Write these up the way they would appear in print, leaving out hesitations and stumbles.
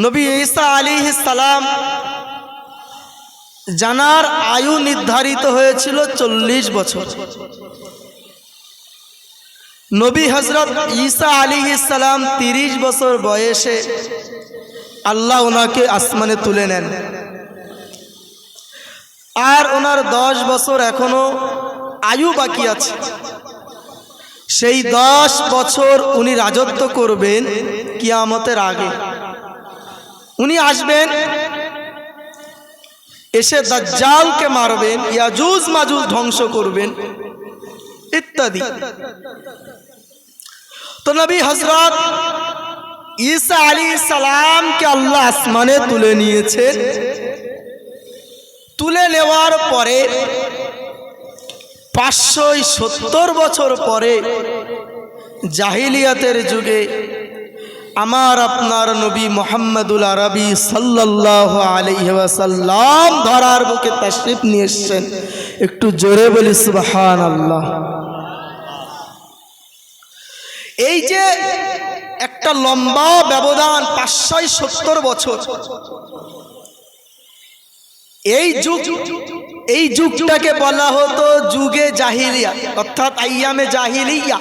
নবী ঈসা আলাইহিস সালাম জানার আয়ু নির্ধারিত হয়েছিল 40 বছর। নবী হযরত ঈসা আলাইহিস সালাম 30 বছর বয়সে আল্লাহ ওনাকে আসমানে তুলে নেন, আর ওনার 10 বছর এখনো আয়ু বাকি আছে। সেই 10 বছর উনি রাজত্ব করবেন কিয়ামতের আগে। উনি আসবেন, এসে দাজ্জালকে মারবেন, ইয়াজুজ মাজুজ ধ্বংস করবেন ইত্যাদি। তো নবী হযরত ঈসা আলাইহিস সালামকে আল্লাহ আসমানে তুলে নিয়েছেন। তুলে নেওয়ার পরে 570 বছর পরে জাহিলিয়াতের যুগে আমার আপনার নবী মুহাম্মদুল আরবি সাল্লাল্লাহু আলাইহি ওয়াসাল্লাম ধরার বুকে তাশরীফ নিয়ে এসেছেন। একটু জোরে বলি সুবহানাল্লাহ। এই যে একটা লম্বা ব্যবধান 570 বছর, এই যুগটাকে বলা হতো যুগে জাহিলিয়া, অর্থাৎ আইয়ামে জাহিলিয়া,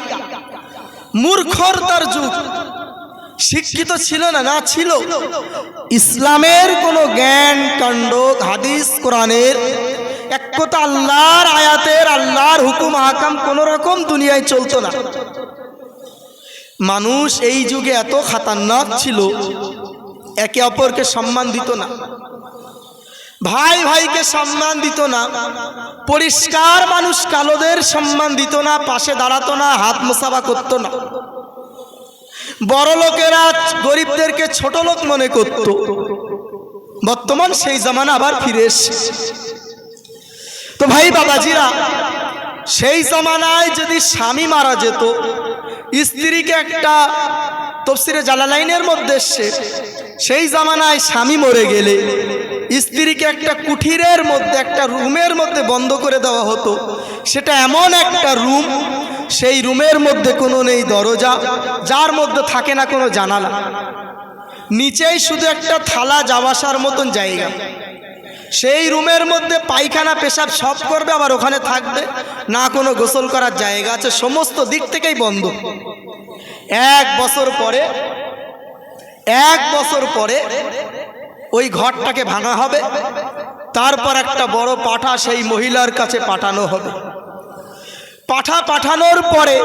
মূর্খতার যুগ। শিক্ষিত ছিল না, না ছিল ইসলামের কোনো জ্ঞান কাণ্ড, হাদিস কোরআনের এক কথা আল্লাহর আয়াতের, আল্লাহর হুকুম আহকাম কোন রকম দুনিয়ায় চলতো না। মানুষ এই যুগে এত খাতারনাক ছিল, একে অপরকে সম্মান দিত না, ভাই ভাইকে সম্মান দিত না, পরিষ্কার মানুষ কালোদের সম্মান দিত না, পাশে দাঁড়াতো না, হাত মোসাফা করতো না। বড় লোকেরা গরিবদেরকে ছোট লোক মনে করত। বর্তমান সেই জামানা আবার ফিরে এসেছে। তো ভাই বাবাজিরা, সেই জামানায় যদি স্বামী মারা যেত, স্ত্রীকে একটা তাফসীরে জালালাইনের মধ্যে এসেছে, সেই জামানায় স্বামী মরে গেলে স্ত্রীকে একটা কুঠিরের মধ্যে, একটা রুমের মধ্যে বন্ধ করে দেওয়া হতো। সেটা এমন একটা রুম, সেই রুমের মধ্যে কোনো নেই দরজা, যার মধ্যে থাকে না কোনো জানালা, নিচেই শুধু একটা থালা যাওয়াসার মতন জায়গা। সেই রুমের মধ্যে পায়খানা পেশাব সব করবে, আবার ওখানে থাকবে না, কোনো গোসল করার জায়গা আছে, সমস্ত দিক থেকেই বন্ধ। 1 বছর পরে ওই ঘরটাকে ভাঙা হবে, তারপর একটা বড় পাঠা সেই মহিলার কাছে পাঠানো হবে। পাঠা পাঠানোর পরে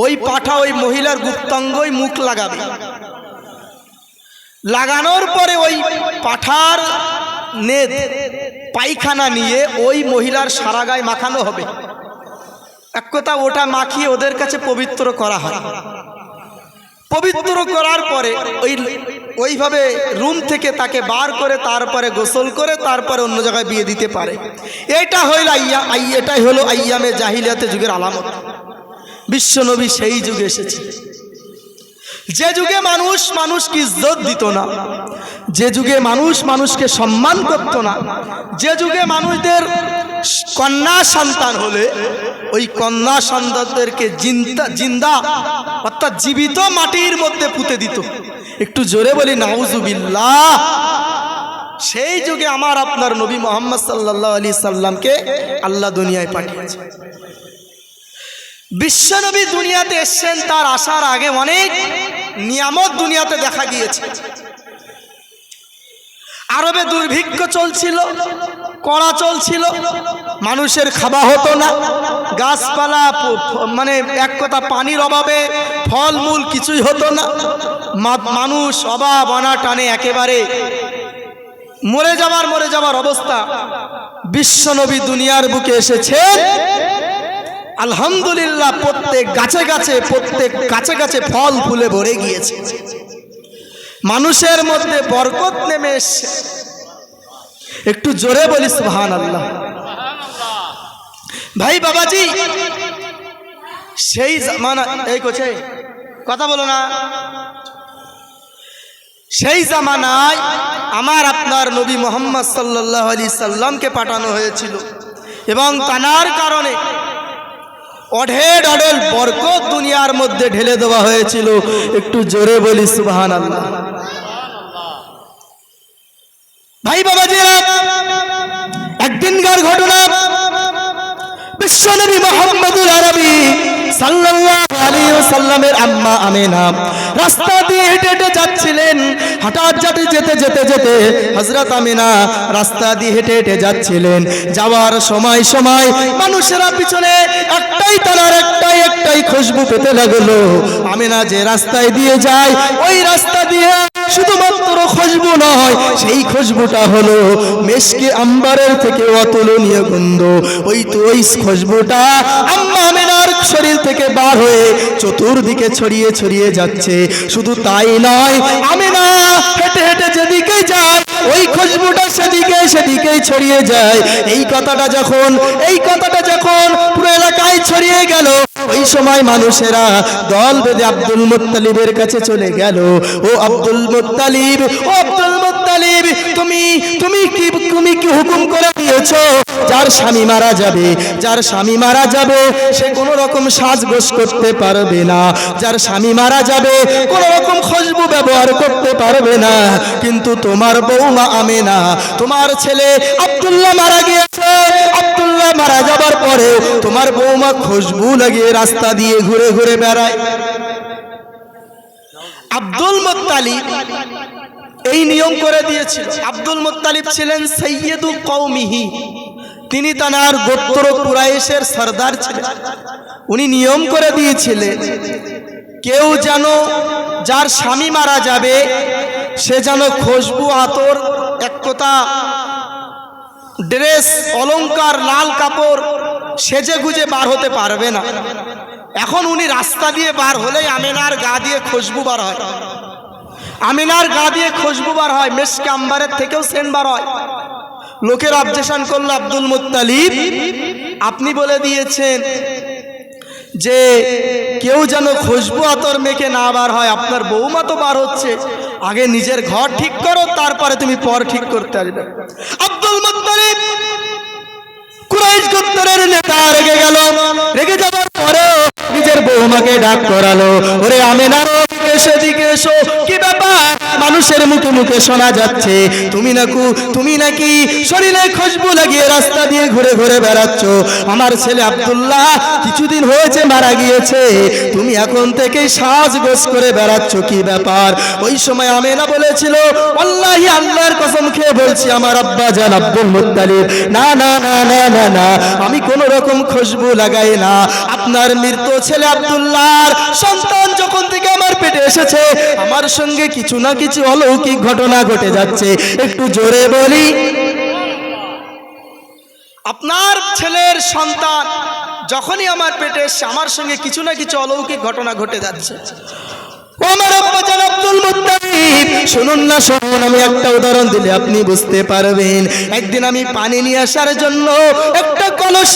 ওই পাঠা ওই মহিলার গুপ্তাঙ্গই মুখ লাগাবে। লাগানোর পরে ওই পাঠার নেদ পায়খানা নিয়ে ওই মহিলার সারা গায়ে মাখানো হবে। এক কথা ওটা মাখিয়ে ওদের কাছে পবিত্র করা হয়। পবিত্র করার পরে ওইভাবে রুম থেকে তাকে বার করে তারপরে গোসল করে তারপরে অন্য জায়গায় বিয়ে দিতে পারে। এটাই হলো আইয়ামে জাহিলিয়াতে যুগের আলামত। বিশ্বনবী সেই যুগে এসেছে, যে যুগে মানুষ মানুষকে ইজ্জত দিত না, যে যুগে মানুষ মানুষকে সম্মান করত না, যে যুগে মানুষদের কন্যা সন্তান হলে ওই কন্যা সন্তানদেরকে জিন্দা অর্থাৎ জীবিত মাটির মধ্যে পুঁতে দিত। একটু জোরে বলি নাউজুবিল্লাহ। সেই যুগে আমার আপনার নবী মুহাম্মদ সাল্লাল্লাহু আলাইহি সাল্লামকে আল্লাহ দুনিয়ায় পাঠিয়েছে। বিশ্বনবী দুনিয়াতে এসেছেন, তার আসার আগে অনেক নিয়ামত দুনিয়াতে দেখা গিয়েছে। আরবে দুর্ভিক্ষ চলছিল, কড়া চলছিল, মানুষের খাওয়া হতো না, গাছপালা মানে এক কথা পানির অভাবে ফলমূল কিছুই হতো না, মানুষ অভাব অনাটানে একেবারে মরে যাওয়ার অবস্থা। বিশ্বনবী দুনিয়ার বুকে এসেছে, আলহামদুলিল্লাহ, প্রত্যেক গাছে গাছে ফল ফুলে ভরে গিয়েছে, মানুষের মধ্যে বরকত নেমে এসেছে। একটু জোরে বলি সুবহানাল্লাহ। ভাই বাবাজি, সেই জামানা, এই কোছে কথা বলো না, সেই জামানায় আমার আপনার নবী মুহাম্মদ সাল্লাল্লাহু আলাইহি সাল্লামকে পাঠানো হয়েছিল এবং তানার কারণে অঢেল অঢেল বরকত দুনিয়ার মধ্যে ঢেলে দেওয়া হয়েছিল। একটু জোরে বলি সুবহানাল্লাহ। ভাই বাবাজিরা, একদিনকার ঘটনা। বিশ্বনবী মুহাম্মদুল আরবি সাল্লাল্লাহু আলাইহি ওয়াসাল্লামের আম্মা আমিনা রাস্তা দিয়ে হেঁটে হেঁটে যাচ্ছিলেন। হঠাৎ যেতে হযরত আমিনা রাস্তা দিয়ে হেঁটে হেঁটে যাচ্ছিলেন। যাওয়ার সময় মানুষেরা পিছনে একটাই খুশবু পেতে লাগলো। আমিনা যে রাস্তায় দিয়ে যায়, ওই রাস্তা দিয়ে শুধুমাত্র খুশবু নয়, সেই খুশবুটা হলো মেশকে আম্বারের থেকে অতুলনীয় গন্ধ। ওই খুশবুটা আম্মা আমিনার শরীর থেকে বার হয়ে চতুর্দিকে ছড়িয়ে যাচ্ছে। শুধু তাই নয়, আমিনা হেঁটে হেঁটে যেদিকে যায়, ওই খুশবুটা সেদিকেই ছড়িয়ে যায়। এই কথাটা যখন পুরো এলাকায় ছড়িয়ে গেল, ওই সময় মানুষেরা দল বেঁধে আব্দুল মুত্তালিবের কাছে চলে গেল। ও আব্দুল মুত্তালিব, তুমি কি হুকুম করে দিয়েছো, যার স্বামী মারা যাবে সে কোনো রকম সাজগোজ করতে পারবে না, যার স্বামী মারা যাবে কোনো রকম খুশবু ব্যবহার করতে পারবে না। কিন্তু তোমার বৌমা আমিনা, তোমার ছেলে আব্দুল্লাহ মারা গিয়েছে। আব্দুল্লাহ মারা যাবার পরে তোমার বৌমা খুশবু লাগিয়ে রাস্তা দিয়ে ঘুরে ঘুরে বেড়ায়। আব্দুল মুত্তালিব এই নিয়ম করে দিয়েছিল। আব্দুল মুত্তালিব ছিলেন সাইয়্যিদু কওমিহি, তিনি তার গোত্র কুরাইশের সরদার ছিলেন। উনি নিয়ম করে দিয়েছিলেন, কেউ যেন যার স্বামী মারা যাবে সে যেন খুশবু, আতর, এক কথা ড্রেস, অলংকার, লাল কাপড় সেজে গুজে বার হতে পারবে না। এখন উনি রাস্তা দিয়ে বার হলেই আমিনার গা দিয়ে খুশবু বার হয়, মেশকে আম্বারের থেকেও সেন্ট বার হয়। লোকের অবজেকশন করলো, আব্দুল মুত্তালিব আপনি বলে দিয়েছেন যে কেউ যেন খুশবু আতর মেখে না বার হয়, আপনার বৌমা তো বার হচ্ছে, আগে নিজের ঘর ঠিক করো, তারপরে তুমি পর ঠিক করতে আসবে। আব্দুল মুত্তালিব কুরাইশ গোত্রের নেতা রেগে যাবার পরে নিজের বৌমাকে ডাক করালো, ওরে আমিনা সেদিকে এসো, কি ব্যাপার? মানুষের মুখে মুখে শোনা যাচ্ছে তুমি নাকি শরীরে খুশবু লাগিয়ে রাস্তা দিয়ে ঘুরে ঘুরে বেড়াচ্ছ। আমার ছেলে আব্দুল্লাহ কিছুদিন হয়েছে মারা গিয়েছে, তুমি এখন থেকেই সাজগোজ করে বেড়াচ্ছ, কি ব্যাপার? ওই সময় আমিনা বলেছিল, আল্লাহি আল্লাহর কসম খেয়ে বলছি, আমার আব্বা জান আব্দুল মুত্তালিব না না না না না না, আমি কোন রকম খুশবু লাগাই না। আপনার মৃত ছেলে আব্দুল্লাহর সন্তান যখন থেকে আমার পেটে এসেছে, আমার সঙ্গে কিছু না কিছু অলৌকিক ঘটনা ঘটে যাচ্ছে। একটু জোরে বলি, আপনার ছেলের সন্তান যখনই আমার পেটে এসছে, আমার সঙ্গে কিছু না কিছু অলৌকিক ঘটনা ঘটে যাচ্ছে। আমার আব্বা জান আব্দুল মুত্তালিব, শুনুন, আমি একটা উদাহরণ দিলে আপনি বুঝতে পারবেন। একদিন আমি পানি নিয়ে আসার জন্য একটা কলস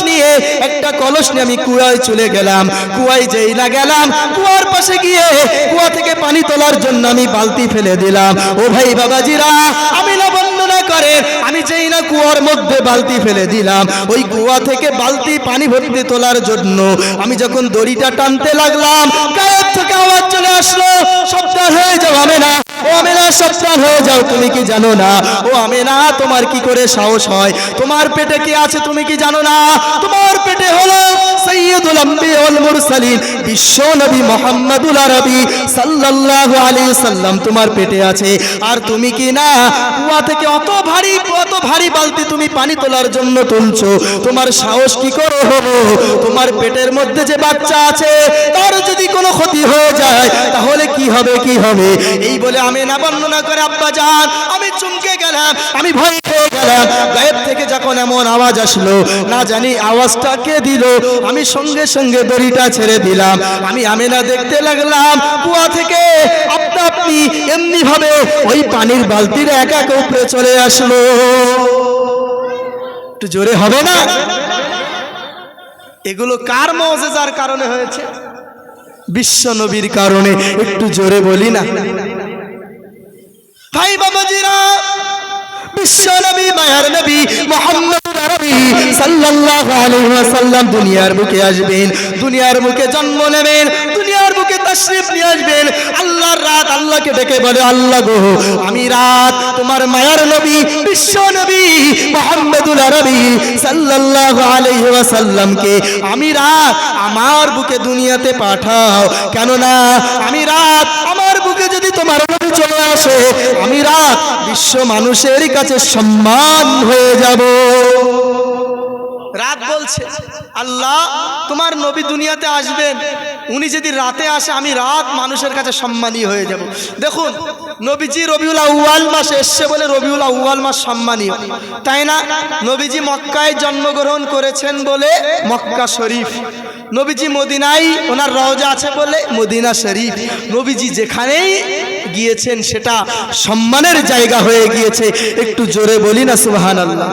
নিয়ে আমি কুয়ায় চলে গেলাম। কুয়ায় যেই না গেলাম, কুয়ার পাশে গিয়ে কুয়া থেকে পানি তোলার জন্য আমি বালতি ফেলে দিলাম। ও ভাই বাবাজিরা, আমি না বর্ণনা করেন, আমি যেই না কুয়ার মধ্যে বালতি ফেলে দিলাম, ওই কুয়া থেকে বালতি পানি ভর্তি তোলার জন্য আমি যখন দড়িটা টানতে লাগলাম, গায়ের থেকে আওয়াজ চলে আসলো, সাবধান হয়ে যাও আমিনা, ও আমিনা সাবধান হয়ে যাও। তুমি কি জানো না? ও আমিনা, তোমার কি করে সাহস হয়? তোমার পেটে কি আছে তুমি কি জানো না? তোমার পেটে হলো সাইয়্যিদুল আম্বিয়া ওয়াল মুরসালিন, বিশ্ব নবী মুহাম্মদুল আরবি সাল্লাল্লাহু আলাইহি সাল্লাম তোমার পেটে আছে। আর তুমি কি না কুয়া থেকে অত ভারী বালতি তুমি পানি তোলার জন্য তুলছো, তোমার সাহস কি করে হলো? তোমার পেটের মধ্যে যে বাচ্চা আছে, তার যদি কোনো ক্ষতি হয়ে যায় তাহলে কি হবে? এই বলে আমিনা বর্ণনা করে, আব্বা জান আমি চমকে গেলাম, আমি ভয় পেয়ে গেলাম। গায়েব থেকে যখন এমন আওয়াজ আসলো, না জানি আওয়াজটা কে দিল, আমি সঙ্গে সঙ্গে দড়িটা ছেড়ে দিলাম। আমি আমিনা দেখতে লাগলাম কুয়া থেকে আপনি এমনি ভাবে ওই পানির বালতির একা উপরে চলে আসলো। একটু জোরে হবে না? এগুলো কার মুজিজার কারণে হয়েছে? বিশ্ব নবীর কারণে। একটু জোরে বলি না ভাই বাবাজিরা, বিশ্ব নবী, মায়ার নবী মুহাম্মদুর আরবি সাল্লাল্লাহু আলাইহি ওয়াসাল্লাম দুনিয়ার বুকে আসবেন, দুনিয়ার বুকে জন্ম নেবেন, দুনিয়ার বুকে বুকে তাশরীফ নিয়ে আসবেন, আল্লাহর রাত আল্লাহকে ডেকে বলে, আল্লাহ গো আমি রাত তোমার মায়ার নবী বিশ্ব নবী মুহাম্মদুল আরবী সাল্লাল্লাহু আলাইহি ওয়াসাল্লামকে আমি রাত আমার বুকে দুনিয়াতে পাঠাও, কেননা আমি রাত আমার বুকে যদি তোমার নবী চলে আসে, আমি রাত বিশ্ব মানুষের কাছে সম্মান হয়ে যাব। রাত বলছে আল্লাহ তোমার নবী দুনিয়াতে আসবেন, উনি যদি রাতে আসে আমি রাত মানুষের কাছে সম্মানী হয়ে যাব। দেখুন নবীজি রবিউল আউয়াল মাসে এসছে বলে রবিউল আউয়াল মাস সম্মানীয়, তাই না? নবীজি মক্কায় জন্মগ্রহণ করেছেন বলে মক্কা শরীফ, নবীজি মদিনায় ওনার রওজা আছে বলে মদিনা শরীফ, নবীজি যেখানেই গিয়েছেন সেটা সম্মানের জায়গা হয়ে গিয়েছে। একটু জোরে বলি না সুবহানাল্লাহ।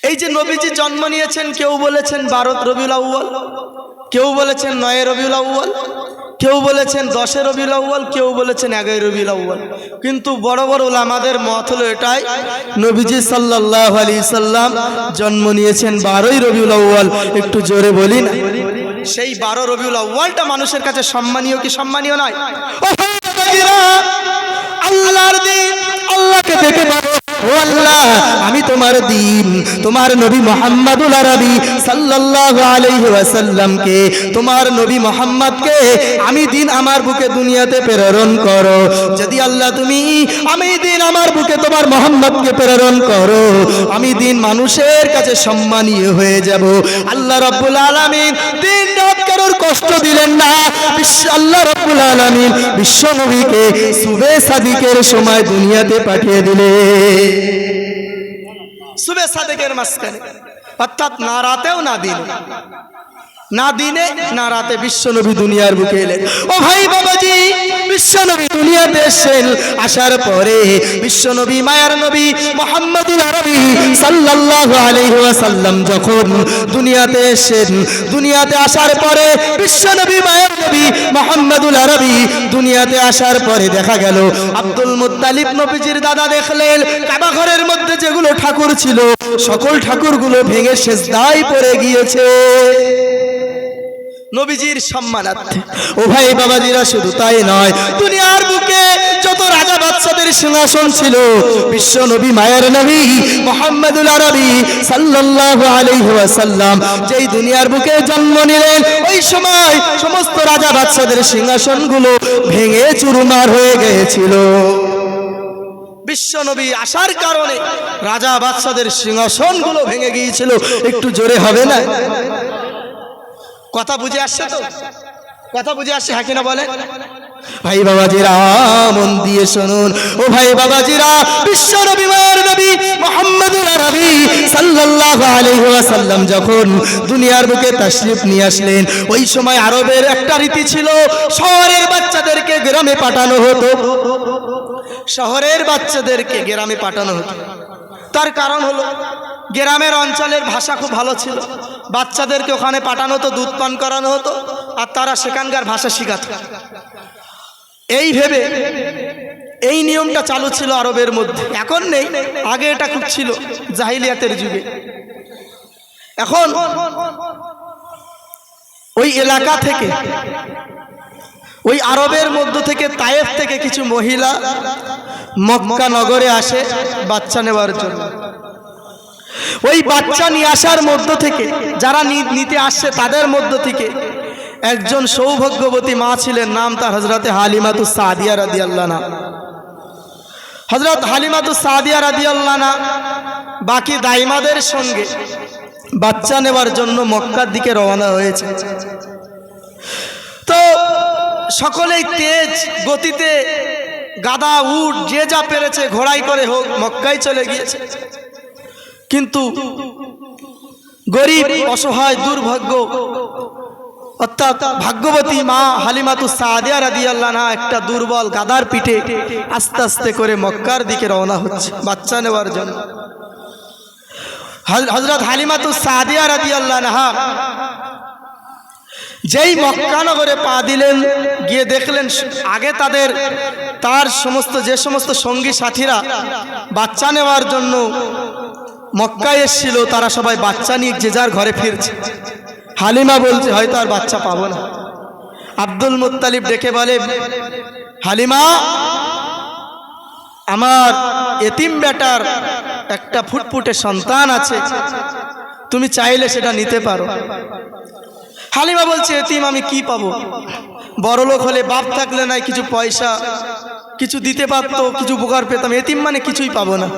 এই যে নবীজি জন্ম নিয়েছেন, কেউ বলেছেন 12 রবিউল আউয়াল, কেউ বলেছেন 9 রবিউল আউয়াল, কেউ বলেছেন 10 রবিউল আউয়াল, কেউ বলেছেন 11 রবিউল আউয়াল, কিন্তু বড় বড় উলামাদের মত হলো এটাই, নবীজি সাল্লাল্লাহু আলাইহি সাল্লাম জন্ম নিয়েছেন 12 রবিউল আউয়াল। একটু জোরে বলি না। সেই 12 রবিউল আউয়ালটা মানুষের কাছে সম্মানীয় কি সম্মানীয় নয়? ও ভাইরা, আল্লাহর দিন, আল্লাহকে দেখে বলো, ও আল্লাহ আমি তোমার দিন, তোমার নবী মুহাম্মদুল আরবী সাল্লাল্লাহু আলাইহি ওয়াসাল্লামকে, তোমার নবী মুহাম্মদকে আমি দিন আমার বুকে দুনিয়াতে প্রেরণ করো। যদি আল্লাহ তুমি আমি দিন আমার বুকে তোমার মুহাম্মদকে প্রেরণ করো, আমি দিন মানুষের কাছে সম্মানীয় হয়ে যাব। আল্লাহ রাব্বুল আলামিন দিন রাত কারোর কষ্ট দিলেন না। আল্লাহ রাব্বুল আলামিন বিশ্ব নবীকে সুবে সাদিকের সময় দুনিয়াতে পাঠিয়ে দিলেন, সুবে সাদিকের মাঝখানে, অর্থাৎ না রাতেও না দিনে, না দিনে না রাতে বিশ্বনবী দুনিয়ার বুকে এলেন। ও ভাই বাবাজি, বিশ্বনবী দুনিয়াতে এসেছেন, আসার পরে বিশ্বনবী মায়ার নবী মুহাম্মদুল আরবী সাল্লাল্লাহু আলাইহি ওয়াসাল্লাম যখন দুনিয়াতে এসেছেন, দুনিয়াতে আসার পরে বিশ্বনবী মায়ার নবী মুহাম্মদুল আরবী দুনিয়াতে আসার পরে দেখা গেল আব্দুল মুত্তালিব নবীজির দাদা দেখলেন কাবা ঘরের মধ্যে যেগুলো ঠাকুর ছিল সকল ঠাকুরগুলো ভেঙে সেজদায় পড়ে গিয়েছে নবীজির সম্মানার্থে। ও ভাই বাবাজিরা, শুধু তাই নয়, দুনিয়ার বুকে যত রাজা বাদশাদের সিংহাসন ছিল বিশ্ব নবী মায়ের নবী মুহাম্মদুল আরবী সাল্লাল্লাহু আলাইহি ওয়াসাল্লাম যেই দুনিয়ার বুকে জন্ম নিলেন, ওই সময় সমস্ত রাজা বাদশাদের সিংহাসনগুলো ভেঙে চুরমার হয়ে গিয়েছিল। বিশ্ব নবী আসার কারণে রাজা বাদশাদের সিংহাসনগুলো ভেঙে গিয়েছিল। একটু জোরে হবে না? কথা বুঝে আসছে তো? কথা বুঝে আসছে, হ্যাঁ কিনা বলে? ভাই বাবাজিরা মন দিয়ে শুনুন। ও ভাই বাবাজিরা, বিশ্ব নবী মায়ের নবী মুহাম্মদুল আরবী সাল্লাল্লাহু আলাইহি ওয়াসাল্লাম যখন দুনিয়ার বুকে তাশরীফ নিয়ে আসলেন, ওই সময় আরবের একটা রীতি ছিল, শহরের বাচ্চাদেরকে গ্রামে পাঠানো হতো, শহরের বাচ্চাদেরকে গ্রামে পাঠানো হতো। তার কারণ হলো গ্রামের অঞ্চলের ভাষা খুব ভালো ছিল, বাচ্চাদেরকে ওখানে পাঠানো হতো, দুধ পান করানো হতো, আর তারা সেখানকার ভাষা শিখাত। এই ভেবে এই নিয়মটা চালু ছিল আরবের মধ্যে। এখন নেই, আগে এটা খুব ছিল জাহিলিয়াতের যুগে। এখন ওই এলাকা থেকে, ওই আরবের মধ্য থেকে, তায়েফ থেকে কিছু মহিলা মক্কা নগরে আসে বাচ্চা নেওয়ার জন্য। ওই বাচ্চা নিয়ে আসার মধ্য থেকে, যারা নিতে আসছে তাদের মধ্য থেকে একজন সৌভাগ্যবতী মা ছিলেন, নাম তার হযরতে হালিমাতুস সাদিয়া রাদিয়াল্লাহু আনহা। হযরত হালিমাতুস সাদিয়া রাদিয়াল্লাহু আনহা বাকি দাইমাদের সঙ্গে বাচ্চা নেওয়ার জন্য মক্কার দিকে রওনা হয়েছে। তো সকলেই তেজ গতিতে গাদা উট যে যা পেরেছে ঘোড়াই করে হোক মক্কায় চলে গিয়েছে। কিন্তু গরিব অসহায় দুর্ভাগ্য অর্থাৎ ভাগ্যবতী মা হালিমাতুস সাদিয়া রাদিয়াল্লাহু আনহা একটা দুর্বল গাদার পিঠে আস্তে আস্তে করে মক্কার দিকে রওনা হচ্ছে বাচ্চা নেওয়ার জন্য। হযরত হালিমাতুস সাদিয়া রাদিয়াল্লাহু আনহা যেই মক্কা নগরে পা দিলেন, গিয়ে দেখলেন আগে তার যে সমস্ত সঙ্গী সাথীরা বাচ্চা নেওয়ার জন্য মক্কায় এসেছিল, তারা সবাই বাচ্চা নিয়ে যে যার ঘরে ফিরছে। হালিমা বলছে হয়তো আর বাচ্চা পাবো না। আব্দুল মুত্তালিব ডেকে বলে, হালিমা, আমার এতিম বেটার একটা ফুটফুটে সন্তান আছে, তুমি চাইলে সেটা নিতে পারো। হালিমা বলছে, এতিম আমি কি পাবো? বড়লোক হলে বাপ থাকলে নাই কিছু পয়সা কিছু দিতে পারতো, কিছু উপকার পেতাম, এতিম মানে কিছুই পাবো না।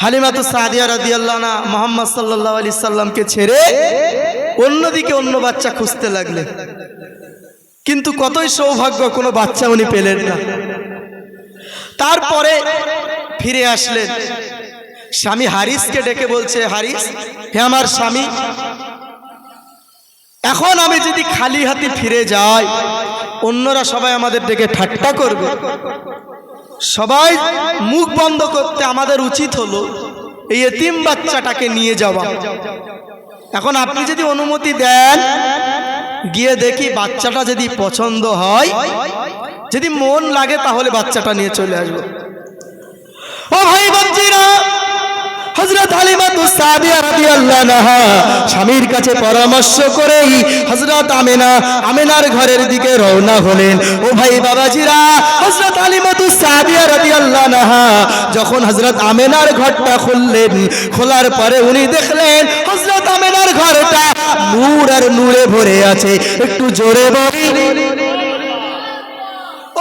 হালিমা তো সাদিয়া রাদিয়াল্লাহু আনহা মুহাম্মদ সাল্লাল্লাহু আলাইহি সাল্লামকে ছেড়ে অন্যদিকে অন্য বাচ্চা খুঁজতে লাগলেন, কিন্তু কতই সৌভাগ্য, কোনো বাচ্চা উনি পেলেন না। তারপরে ফিরে আসলেন, স্বামী হারিসকে ডেকে বলছে, হারিস, হে আমার স্বামী, এখন আমি যদি খালি হাতে ফিরে যাই অন্যরা সবাই আমাদের ডেকে ঠাট্টা করবে, সবাই মুখ বন্ধ করতে, আমাদের উচিত হলো এই এতিম বাচ্চাটাকে নিয়ে যাওয়া। এখন আপনি যদি অনুমতি দেন, গিয়ে দেখি বাচ্চাটা যদি পছন্দ হয়, যদি মন লাগে তাহলে বাচ্চাটা নিয়ে চলে আসবো। ও ভাই বন্ধুরা, হযরত হালিমাতুস সাদিয়া রাদিয়াল্লাহু আনহা স্বামীর কাছে পরামর্শ করেই হযরত আমিনার ঘরের দিকে রওনা হলেন। ও ভাই বাবাজিরা, হযরত হালিমাতুস সাদিয়া রাদিয়াল্লাহু আনহা যখন হযরত আমিনার ঘরটা খুললেন, খোলার পরে উনি দেখলেন হযরত আমিনার ঘরটা নূর আর নূরে ভরে আছে। একটু জোরে বলেন।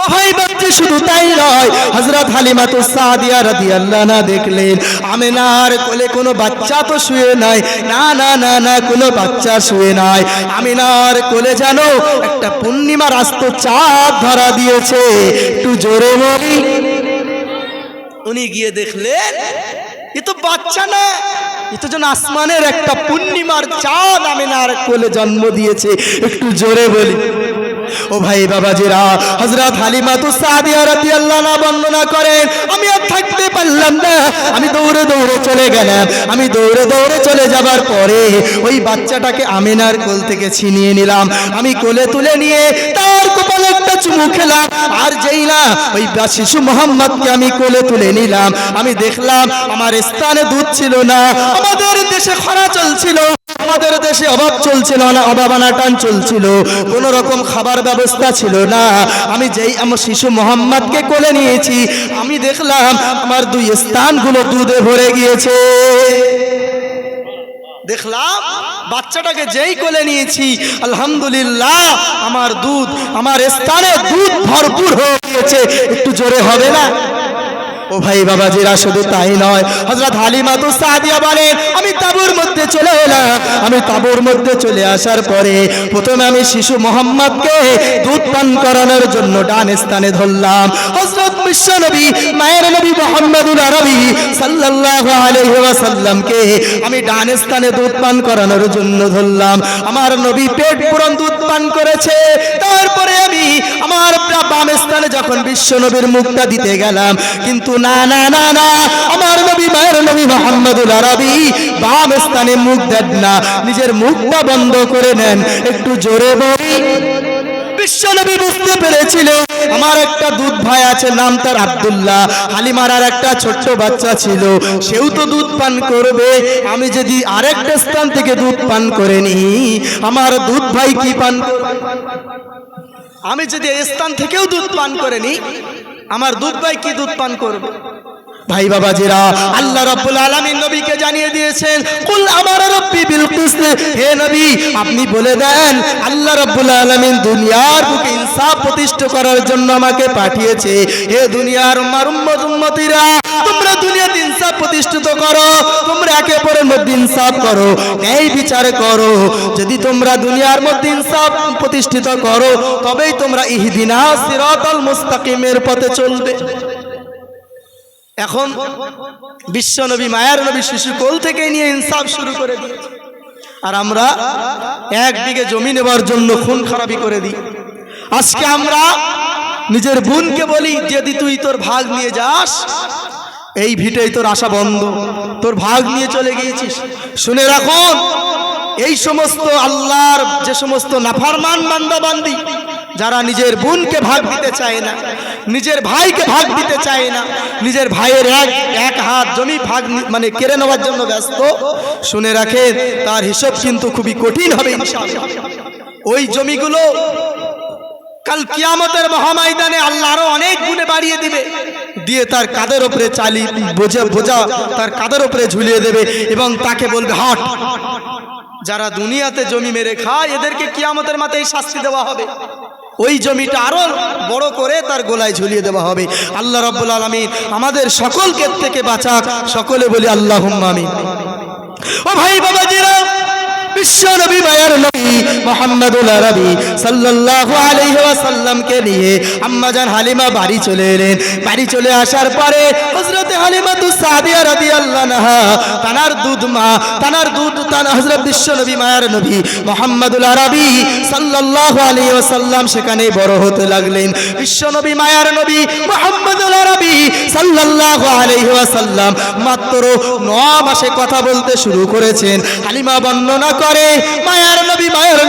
ও ভাই বাচ্চা, শুধু তাই নয়, হযরত হালিমাতুস সাদিয়া রাদিয়াল্লাহু আনহা দেখলেন আমিনার কোলে কোনো বাচ্চা তো শুয়ে নাই, না না না না, কোনো বাচ্চা শুয়ে নাই। আমিনার কোলে যেন একটা পূর্ণিমার আস্ত চাঁদ ধরা দিয়েছে। একটু জোরে বলি। উনি গিয়ে দেখলেন এ তো বাচ্চা না, এ তো যেন আসমানের একটা পূর্ণিমার চাঁদ আমিনার কোলে জন্ম দিয়েছে। একটু জোরে বলি। ও ভাই বাবাজিরা, হযরত হালিমাতুস সাদিয়া রাদিয়াল্লাহু আনহা বর্ণনা করেন, আমি আর থাকতে পারলাম না, আমি দৌড়ে দৌড়ে চলে গেলাম। আমি দৌড়ে দৌড়ে চলে যাবার পরে ওই বাচ্চাটাকে আমিনার কোল থেকে ছিনিয়ে নিলাম। আমি কোলে তুলে নিয়ে তার কপালে একটা চুমু খেলাম। আর যেই না ওই শিশু মুহাম্মদকে আমি কোলে তুলে নিলাম, আমি দেখলাম আমার স্থানে দুধ ছিল না। আমাদের দেশে খরা চলছিল, আমাদের দেশে অভাব চলছিল না, অভাবানাটান চলছিল, কোন রকম খাবার ব্যবস্থা ছিল না। আমি যেই আমার শিশু মোহাম্মদকে কোলে নিয়েছি, আমি দেখলাম আমার দুই স্থানগুলো দুধে ভরে গিয়েছে। দেখলাম বাচ্চাটাকে যেই কোলে নিয়েছি, আলহামদুলিল্লাহ আমার দুধ, আমার স্থানে দুধ ভরপুর হয়ে গিয়েছে। একটু জোরে হবে না? ও ভাই বাবাজিরা, শুধু তাই নয়, হযরত হালিমাতুস সাদিয়া বলেন, আমি তাঁবুর মধ্যে চলে এলাম। আমি তাঁবুর মধ্যে চলে আসার পরে প্রথমে আমি শিশু মুহাম্মদকে দুধ পান করানোর জন্য ডান স্থানে ধরলাম। হযরত বিশ্বনবী মায়ের নবী মুহাম্মদুল আরবি সাল্লাল্লাহু আলাইহি ওয়াসাল্লামকে আমি ডান স্থানে দুধ পান করানোর জন্য ধরলাম। আমার নবী পেট পুরান দুধ পান করেছে। তারপরে আমি আমার বাম স্থানে যখন বিশ্বনবীর মুখটা দিতে গেলাম, কিন্তু না না না না, আমার নবী মায়ের নবী মুহাম্মদুল আরবি বাম স্থানে মুখ দেন না, নিজের মুখটা বন্ধ করে নেন। একটু জোরে বলি। বিশ্বনবী বুঝতে পেরেছিল আমার একটা দুধ ভাই আছে, নাম তার আব্দুল্লাহ। হালিমার আর একটা ছোট্ট বাচ্চা ছিল, সেও তো দুধ পান করবে। আমি যদি আরেকটা স্থান থেকে দুধ পান করে নিই, আমার দুধ ভাই কি পান করবে? আমি যদি এই স্থান থেকেও দুধ পান করে নিই, আমার দুধ ভাই কি দুধ পান করবে? ভাই বাবাজিরা, আল্লাহ রাব্বুল আলামিন নবীকে জানিয়ে দিয়েছেন, কুল আমারা রাব্বি বিল কিসত। হে নবী, আপনি বলে দেন আল্লাহ রাব্বুল আলামিন দুনিয়ার বুকে ইনসাফ প্রতিষ্ঠা করার জন্য আমাকে পাঠিয়েছে। হে দুনিয়ার উম্মতিরা, তোমরা দুনিয়াতে ইনসাফ প্রতিষ্ঠিত করো, তোমরা একে অপরের মধ্যে ইনসাফ করো, ন্যায় বিচার করো। যদি তোমরা দুনিয়ার মধ্যে ইনসাফ প্রতিষ্ঠিত করো, তবেই তোমরা ইহদিনাস সিরাতাল মুস্তাকিমের পথে চলবে। এখন বিশ্বনবী মায়ার নবী শিশু কোল থেকে নিয়ে ইনসাফ শুরু করে দিয়েছে, আর আমরা একদিকে জমি নেবার জন্য খুন খারাপি করে দিই। আজকে আমরা নিজের বোনকে বলি, যদি তুই তোর ভাগ নিয়ে যাস, এই ভিটেই তোর আশা বন্ধ, তোর ভাগ নিয়ে চলে গিয়েছিস। শুনে রাখুন, এই সমস্ত আল্লাহর যে সমস্ত নাফরমান বান্দা বান্দি যারা নিজের বোনকে ভাগ দিতে চায় না, নিজের ভাইকে ভাগ দিতে চায় না, নিজের ভাইয়ের এক হাত জমি ভাগ মানে কেড়ে নেওয়ার জন্য ব্যস্ত, শুনে রাখেন তার হিসাব কিন্তু খুবই কঠিন হবে ইনশাআল্লাহ। ওই জমিগুলো কাল কিয়ামতের মহাময়দানে আল্লাহ আরো অনেক গুণে বাড়িয়ে দিবে, দিয়ে তার কাঁধের উপরে বোঝা তার কাঁধের উপরে ঝুলিয়ে দেবে এবং তাকে বলবে হাট। যারা দুনিয়াতে জমি মেরে খায় এদেরকে কিয়ামতের মাথায় শাস্তি দেওয়া হবে, ওই জমিটা আরো বড় করে তার গলায় ঝুলিয়ে দেওয়া হবে। আল্লাহ রাব্বুল আলামিন আমাদের সকলকে থেকে বাঁচাক, সকলে বলি আল্লাহুম্মা আমিন। ও ভাই বাবাজিরা, বিশ্ব নবী মায়ার নবী মুহাম্মদুল আরবি সাল্লাল্লাহু আলাইহি ওয়াসাল্লামকে নিয়ে আম্মাজান হালিমা বাড়ি চলে এলেন। বাড়ি চলে আসার পরে হযরত হালিমাতুস সাদিয়া রাদিয়াল্লাহু আনহা তানার দুধ হযরত বিশ্ব নবী মায়ার নবী মুহাম্মদুল আরবি সাল্লাল্লাহু আলাইহি ওয়াসাল্লাম সেখানে বড় হতে লাগলেন। বিশ্ব নবী মায়ার নবী মুহাম্মদুল আরবি সাল্লাল্লাহু আলাইহি ওয়াসাল্লাম মাত্র 9 মাসে কথা বলতে শুরু করেছেন। হালিমা বর্ণনা করে মায়ার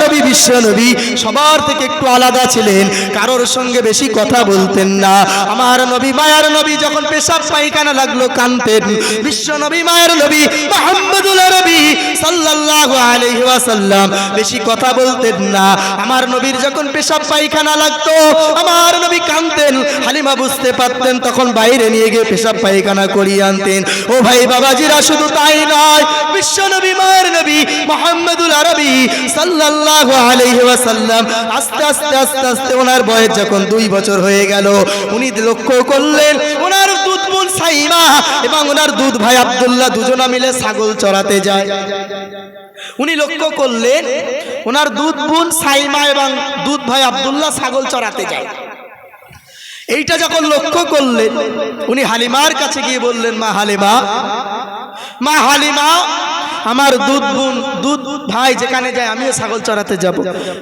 নবী বিশ্ব নবী সবার থেকে একটু আলাদা ছিলেন, কারোর সঙ্গে বেশি কথা বলতেন না। আমার নবী মায়ার নবী যখন পেশাব পায়খানা লাগলো কাঁদতেন। বিশ্ব নবী মায়ার নবী মুহাম্মদুল আরবি সাল্লাল্লাহু আলাইহি ওয়াসাল্লাম বেশি কথা বলতেন না। আমার নবীর যখন পেশাব পায়খানা লাগতো আমার নবী কাঁদতেন। হালিমা বুঝতে পারতেন, তখন বাইরে নিয়ে গিয়ে পেশাব পায়খানা করিয়ে আনতেন। ও ভাই বাবাজিরা, শুধু তাই নয়, বিশ্ব নবী মায়ের নবী মুহাম্মদুল আরবি সাল্লাল্লাহু আলাইহি ওয়াসাল্লাম আস্তে আস্তে ওনার বয়স যখন 2 বছর হয়ে গেল, উনি লক্ষ্য করলেন ওনার দুধ বোন সাইমা এবং ওনার দুধ ভাই আব্দুল্লাহ দুজনা মিলে ছাগল চড়াতে যায়। উনি লক্ষ্য করলেন ওনার দুধ বোন সাইমা এবং দুধ ভাই আব্দুল্লাহ ছাগল চড়াতে যায়। এইটা যখন লক্ষ্য করলেন উনি হালিমার কাছে গিয়ে বললেন, মা হালিমা, আমার দুধ ভাই যেখানে যায় আমিও ছাগল চড়াতে যাব।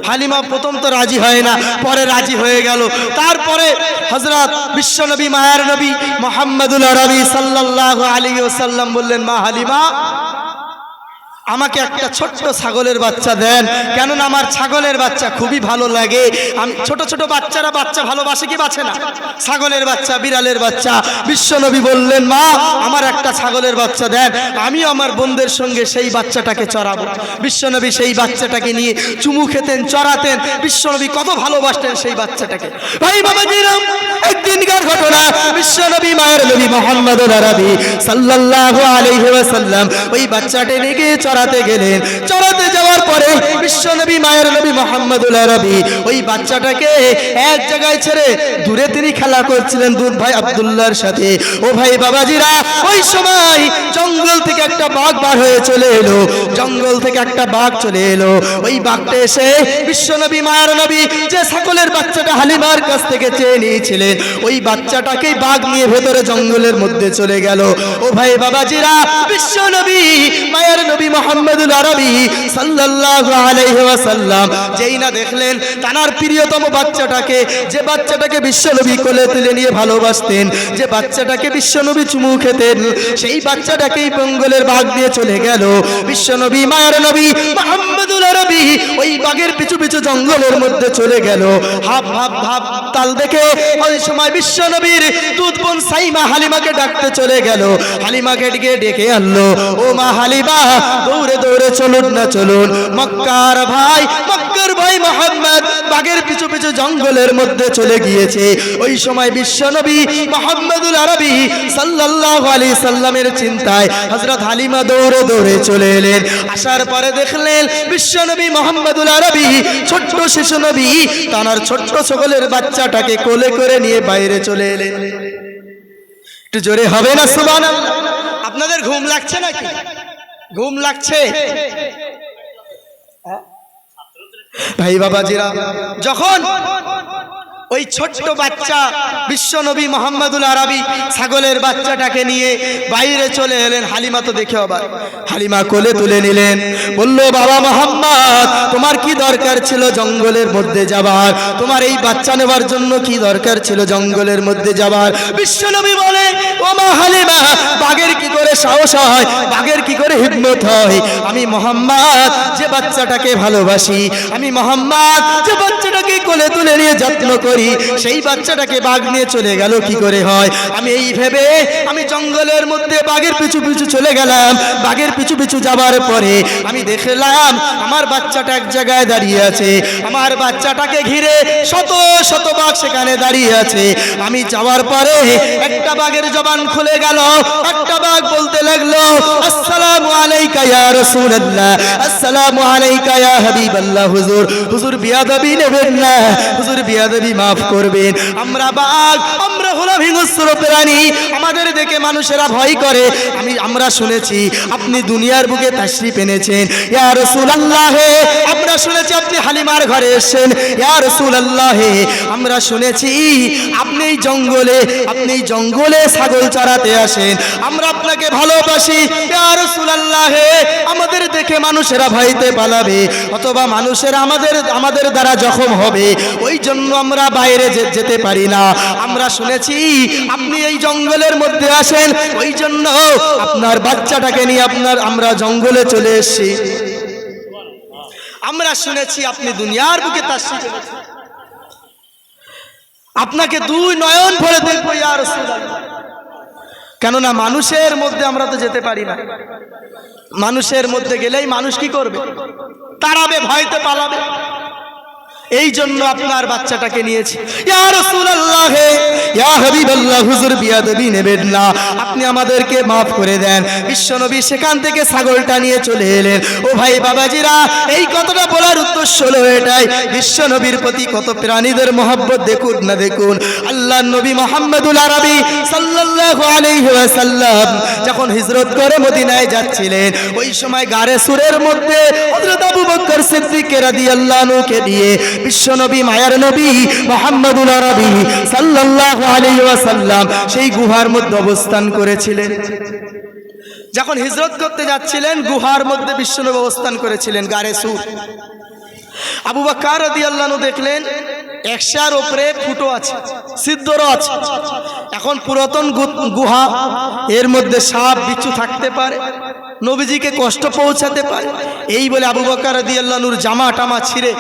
হালিমা প্রথম তো রাজি হয় না, পরে রাজি হয়ে গেল। তারপরে হযরত বিশ্বনবী মায়ার নবী মুহাম্মদুল আরবি সাল্লাল্লাহু আলাইহি ওয়াসাল্লাম বললেন, মা হালিমা, আমাকে একটা ছোট্ট ছাগলের বাচ্চা দেন, কেননা আমার ছাগলের বাচ্চা খুবই ভালো লাগে। আমি ছোট বাচ্চারা বাচ্চা ভালোবাসে কি বাসে না? ছাগলের বাচ্চা, বিড়ালের বাচ্চা। বিশ্বনবী বললেন, মা, আমার একটা ছাগলের বাচ্চা দেন, আমিও আমার বোনদের সঙ্গে সেই বাচ্চাটাকে চড়াবো। বিশ্বনবী সেই বাচ্চাটাকে নিয়ে চুমু খেতেন, চড়াতেন। বিশ্বনবী কত ভালোবাসতেন সেই বাচ্চাটাকে। ভাই বাবাজিরা, একদিনকার ঘটনা, বিশ্বনবী মায়ের নবী মুহাম্মদুল আরবি সাল্লাল্লাহু আলাইহি ওয়াসাল্লাম ওই বাচ্চাটা নিয়ে চড়াতে গেলেন। চড়াতে যাওয়ার পরে বিশ্বনবী মায়ের নবী মুহাম্মদুল আরবি ওই বাচ্চাটাকে এক জায়গায় ছেড়ে দূরে তিনি খেলা করছিলেন দুধ ভাই আব্দুল্লাহর সাথে। ও ভাই বাবাজিরা, ওই সময় জঙ্গল থেকে একটা বাঘ বার হয়ে চলে এলো। জঙ্গল থেকে একটা বাঘ চলে এলো। ওই বাঘটা এসে বিশ্বনবী মায়ের নবী যে ছাগলের বাচ্চাটা হালিমার কাছ থেকে চেয়ে নিয়েছিলেন, ওই বাচ্চাটাকেই বাঘ নিয়ে ভেতরে জঙ্গলের মধ্যে চলে গেল। ও ভাই বাবাজিরা, বিশ্বনবী মায়ের নবী মুহাম্মদুল আরবি সাল্লাল্লাহু আলাইহি ওয়াসাল্লাম যেই না দেখলেন তার প্রিয়তম বাচ্চাটাকে, যে বাচ্চাটাকে বিশ্বনবী কোলে তুলে নিয়ে ভালোবাসতেন, যে বাচ্চাটাকে বিশ্বনবী চুমু খেতেন, সেই বাচ্চাটাকেই জঙ্গলের বাঘ দিয়ে চলে গেল। বিশ্বনবী মায়ের নবী মুহাম্মদুল আরবি ওই বাঘের পিছু পিছু জঙ্গলের মধ্যে চলে গেল। হাব তাল দেখে ওই সময় বিশ্বনবীর দুধ বোন সাইমা হালিমাকে ডাকতে চলে গেল। হালিমাকে ডেকে আনলো। ও মা হালিমা, দৌড়ে দৌড়ে চলুন না, চলুন, মক্কার ভাই মুহাম্মদ বাঘের পিছু পিছু জঙ্গলের মধ্যে চলে গিয়েছে। ওই সময় বিশ্বনবী মুহাম্মদুল আরবি সাল্লাল্লাহু আলাইহি সাল্লামের চিন্তায় হযরত হালিমা দৌড়ে দৌড়ে চলে এলেন। আসার পরে দেখলেন বিশ্বনবী মুহাম্মদুল আরবি ছোট্ট শিশু নবী তার ছোট্ট ছাগলের বাচ্চাটাকে কোলে করে নিয়ে বাইরে চলে এলেন। একটু জোরে হবে না সুবহানাল্লাহ? আপনাদের ঘুম লাগছে নাকি? ঘুম লাগছে? ভাই বাবাজিরা, যখন ওই ছোট্ট বাচ্চা বিশ্বনবী মুহাম্মদুল আরবি ছাগলের বাচ্চাটাকে নিয়ে বাইরে চলে এলেন, হালিমা তো দেখে অবাক। হালিমা কোলে তুলে নিলেন, বলল, বাবা মুহাম্মদ, তোমার কি দরকার ছিল জঙ্গলের মধ্যে যাবার? তোমার এই বাচ্চা নেবার জন্য কি দরকার ছিল জঙ্গলের মধ্যে যাবার? বিশ্বনবী বলে, ও মা হালিমা, বাঘের কি করে সাহস হয়, বাঘের কি করে হিম্মত হয়? আমি মুহাম্মদ যে বাচ্চাটাকে ভালোবাসি, আমি মুহাম্মদ যে বাচ্চাটাকে কোলে তুলে নিয়ে যত্ন করি, সেই বাচ্চাটাকে বাঘ নিয়ে চলে গেল কি করে হয়। আমি এই ভেবে আমি জঙ্গলের মধ্যে বাঘের পিছু পিছু চলে গেলাম। বাঘের পিছু পিছু যাবার পরে আমি দেখলাম আমার বাচ্চাটা এক জায়গায় দাঁড়িয়ে আছে, আমার বাচ্চাটাকে ঘিরে শত শত বাঘ সেখানে দাঁড়িয়ে আছে। আমি যাওয়ার পরে একটা বাঘের জবান খুলে গেল, একটা বাঘ বলতে লাগলো, আসসালামু আলাইকা ইয়া রাসূলুল্লাহ, আসসালামু আলাইকা ইয়া হাবিবাল্লাহ। হুজুর, হুজুর বিয়াদবি নেবেন না, হুজুর বিয়াদবি maaf করবেন। আমরা বাঘ, আমরা হলাম হিংস্র প্রাণী, আমাদের দেখে মানুষেরা ভয় করে। আমরা শুনেছি আপনি দুনিয়ার বুকে তাশরিফ এনেছেন ইয়া রাসূলুল্লাহ, আমরা শুনেছি আপনি হালিমার ঘরে এসেছেন ইয়া রাসূলুল্লাহ, আমরা শুনেছি আপনি এই জঙ্গলে ছাগল চড়াতে আসেন, আমরা আপনাকে ভালোবাসি ইয়া রাসূলুল্লাহ। আমাদের দেখে মানুষেরা ভয়তে পালাবে, অথবা মানুষেরা আমাদের দ্বারা জখম হবে, ওই জন্য আমরা বাইরে যেতে পারি না। আমরা শুনেছি আপনি এই জঙ্গলের মধ্যে আসেন, ওই জন্য আপনার বাচ্চাটাকে নিয়ে আমরা জঙ্গলে চলে এসেছি। আমরা শুনেছি আপনি দুনিয়ার বুকে তাশরিফ এনেছেন, আপনাকে দুই নয়ন ভরে দেখবো ইয়া রাসূলুল্লাহ। কেননা মানুষের মধ্যে আমরা তো যেতে পারি না, মানুষের মধ্যে গেলেই মানুষ কি করবে, তাড়াবে, ভয়তে পালাবে। এই জন্য আপনার বাচ্চাটাকে নিয়েছি ইয়া রাসূলুল্লাহ, ইয়া হাবিবাল্লাহ, হুজুর বিয়াদবি নেবেন না, আপনি আমাদেরকে maaf করে দেন। বিশ্বনবী সেখান থেকে ছাগলটা নিয়ে চলে এলেন। ও ভাই বাবাজিরা, এই কথাটা বলার উদ্দেশ্য হলো এটাই, বিশ্বনবীর প্রতি কত প্রাণীদের মহব্বত দেখুন না দেখুন। আল্লাহর নবী মুহাম্মদুল আরবি সাল্লাল্লাহু আলাইহি ওয়াসাল্লাম যখন হিজরত করে মদিনায় যাচ্ছিলেন, ওই সময় গারে সুরের মধ্যে হযরত আবু বকর সিদ্দিক রাদিয়াল্লাহু আনহুকে দিয়ে বিশ্বনবী মায়ার নবী মুহাম্মদুল আরবি সাল্লাল্লাহু আলাইহি ওয়াসাল্লাম সেই গুহার মধ্যে অবস্থান করেছিলেন। যখন হিজরত করতে যাচ্ছিলেন, গুহার মধ্যে বিশ্বনবী অবস্থান করেছিলেন গারে সুর। আবু বকর রাদিয়াল্লাহু আনহু দেখলেন একশার উপরে ফুটো আছে, ছিদ্র আছে। এখন পুরাতন গুহা, এর মধ্যে সাপ বিচ্ছু থাকতে পারে, নবীজিকে কষ্ট পৌঁছাতে পারে। এই বলে আবু বকর রাদিয়াল্লাহু আনহুর জামা টামা ছিঁড়ে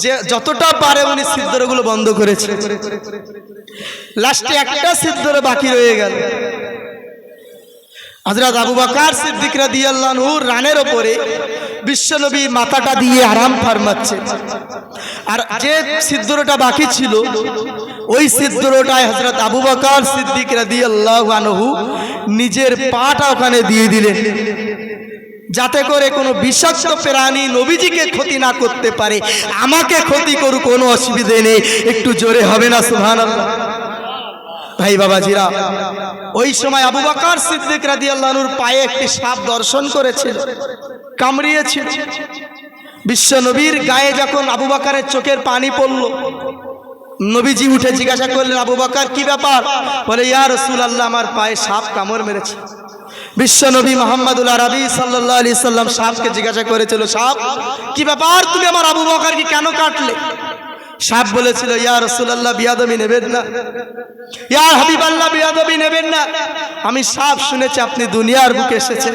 যে যতটা পারে উনি ছিদ্রগুলো বন্ধ করেছে। লাস্টে একটা ছিদ্র বাকি রয়ে গেল। হযরত আবু বকর সিদ্দিক রাদিয়াল্লাহু আনহুর রানের উপরে বিশ্বনবী মাথাটা দিয়ে আরাম ফরমাচ্ছে, আর যে ছিদ্রটা বাকি ছিল ওই ছিদ্রটায় হযরত আবু বকর সিদ্দিক রাদিয়াল্লাহু আনহু নিজের পাটা ওখানে দিয়ে দিলেন, যাতে করে কোনো বিষাক্ত প্রাণী নবীজিকে ক্ষতি না করতে পারে। আমাকে ক্ষতি করুক, কোনো অসুবিধে নেই। একটু জোরে হবে না সুবহানাল্লাহ? ভাই বাবাজিরা, ওই সময় আবু বকর সিদ্দিক রাদিয়াল্লাহু আনহুর পায়ে একটি সাপ দর্শন করেছিল, কামড়িয়েছিল। বিশ্ব নবীর গায়ে যখন আবু বকরের চোখের পানি পড়ল, নবীজি উঠে জিজ্ঞাসা করলেন, আবু বকর কি ব্যাপার? বলে, ইয়া রাসূলুল্লাহ, আমার পায়ে সাপ কামড় মেরেছে। বিশ্ব নবী মুহাম্মদুল আরবি সাল্লাল্লাহু আলাইহি সাল্লাম সাপকে জিজ্ঞাসা করেছিল, সাপ কি ব্যাপার, তুমি আমার আবু বকরকে কেন কাটলে? সাপ বলেছিল, ইয়া রাসূলুল্লাহ, বিয়াদবি নেবেন না, ইয়া হাবিবাল্লাহ, বিয়াদবি নেবেন না। আমি সাপ শুনেছি আপনি দুনিয়ার বুকে এসেছেন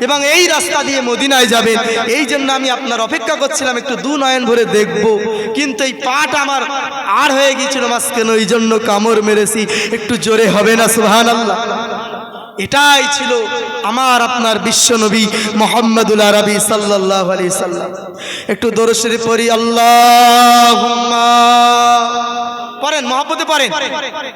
এবং এই রাস্তা দিয়ে মদিনায় যাবেন, এই জন্য আমি আপনার অপেক্ষা করছিলাম, একটু দু নয়ন ভরে দেখব। কিন্তু এই পাটা আমার আর হয়ে গিয়েছিল মাঝখানে, ওই জন্য কামড় মেরেছি। একটু জোরে হবে না সুবহানাল্লাহ? এটাই ছিল আমার আপনার বিশ্ব নবী মুহাম্মদুল আরবি সাল্লাল্লাহু আলাইহি সাল্লাম। একটু দরুদ শরীফ পড়ি, আল্লাহুম্মা পড়েন, মহব্বতে পড়েন।